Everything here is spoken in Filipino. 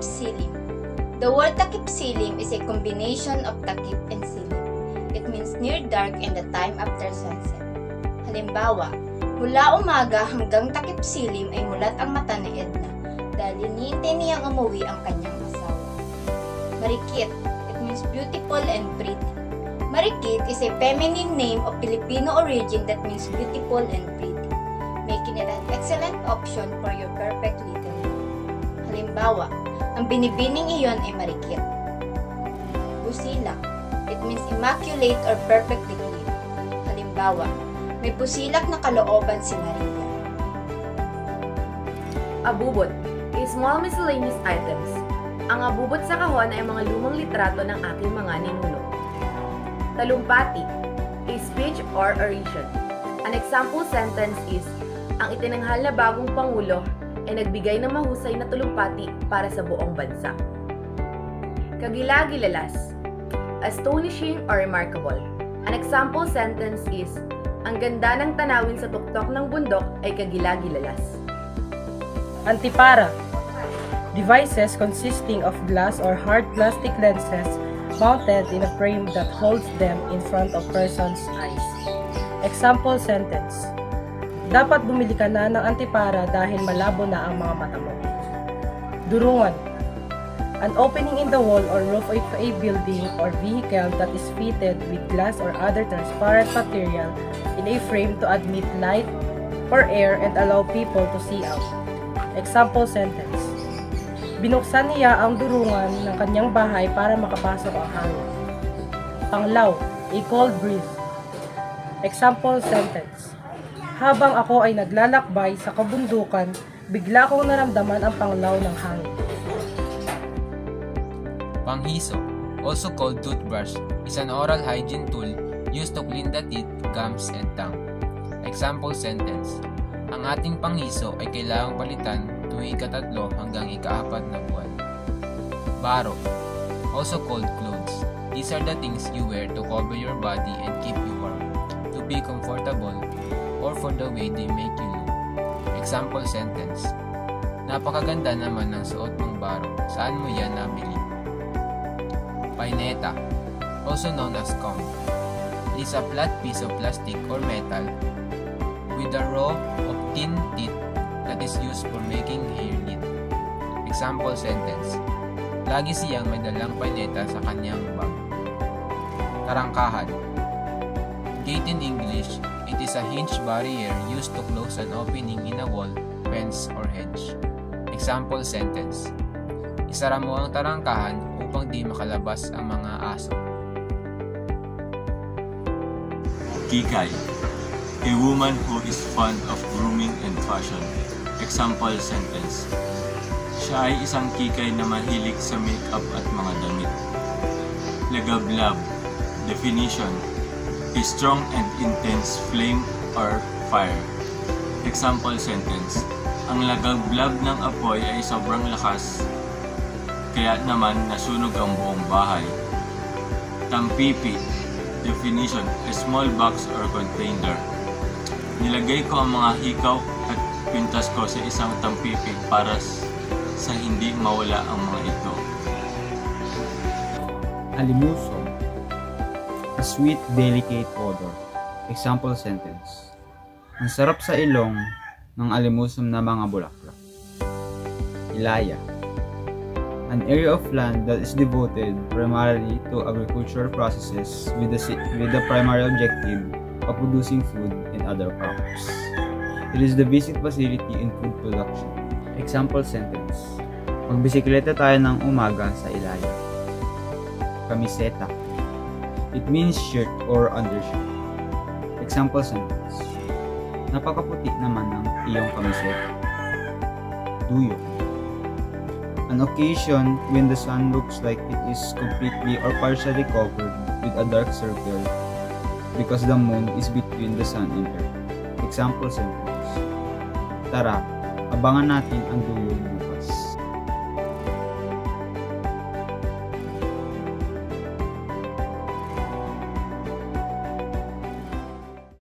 takip silim. The word takip silim is a combination of takip and silim. It means near dark and the time after sunset. Halimbawa, mula umaga hanggang takip silim ay mulat ang mata ni Edna dahil hinihintay niyang umuwi ang kanyang asawa. Marikit, it means beautiful and pretty. Marikit is a feminine name of Filipino origin that means beautiful and pretty, making it an excellent option for your perfect little girl. Halimbawa, ang binibining iyon ay marikit. Busilak, it means immaculate or perfectly clean. Halimbawa, may busilak na kalooban si Maria. Abubot is small miscellaneous items. Ang abubot sa kahon ay mga lumang litrato ng aking mga ninuno. Talumpati, a speech or oration. An example sentence is, ang itinanghal na bagong Pangulo ay nagbigay ng mahusay na talumpati para sa buong bansa. Kagilagilalas, astonishing or remarkable. An example sentence is, ang ganda ng tanawin sa tuktok ng bundok ay kagilagilalas. Antipara, devices consisting of glass or hard plastic lenses mounted in a frame that holds them in front of person's eyes. Example sentence, dapat bumili ka na ng antipara dahil malabo na ang mga mata mo. Durungan, an opening in the wall or roof of a building or vehicle that is fitted with glass or other transparent material in a frame to admit light or air and allow people to see out. Example sentence, binuksan niya ang durungan ng kanyang bahay para makapasok ang hangin. Panglaw, a cold breeze. Example sentence, habang ako ay naglalakbay sa kabundukan, bigla kong naramdaman ang panglaw ng hangin. Panghiso, also called toothbrush, is an oral hygiene tool used to clean the teeth, gums, and tongue. Example sentence, ang ating panghiso ay kailangang palitan tuwing ika-3 hanggang ika-4 na buwan. Baro, also called clothes. These are the things you wear to cover your body and keep you warm, to be comfortable, or for the way they make you look. Example sentence, napakaganda naman ng suot mong baro. Saan mo yan nabili? Paineta, also known as comb, is a flat piece of plastic or metal with a row of thin teeth that is used for making hair knit. Example sentence, lagi siyang may dalang paineta sa kanyang bag. Tarangkahan, gate in English, it is a hinged barrier used to close an opening in a wall, fence, or hedge. Example sentence, isara mo ang tarangkahan upang di makalabas ang mga aso. Kikay, a woman who is fond of grooming and fashion. Example sentence, siya ay isang kikay na mahilig sa makeup at mga damit. Lagablab, definition, a strong and intense flame or fire. Example sentence, ang lagablab ng apoy ay sobrang lakas, kaya naman nasunog ang buong bahay. Tampipi, definition, a small box or container. Nilagay ko ang mga hikaw at pintas ko sa isang tampipi para sa hindi mawala ang mga ito. Alimusong, a sweet, delicate odor. Example sentence, ang sarap sa ilong ng alimusong na mga bulaklak. Ilaya, an area of land that is devoted primarily to agricultural processes with the primary objective of producing food and other crops. It is the basic facility in food production. Example sentence, magbisikleta tayo ng umaga sa Ilaya. Kamiseta, it means shirt or undershirt. Example sentence, napakaputi naman ng iyong kamiseta. Tuyo, an occasion when the sun looks like it is completely or partially covered with a dark circle because the moon is between the sun and earth. Example sentence, tara, abangan natin ang duyo bukas.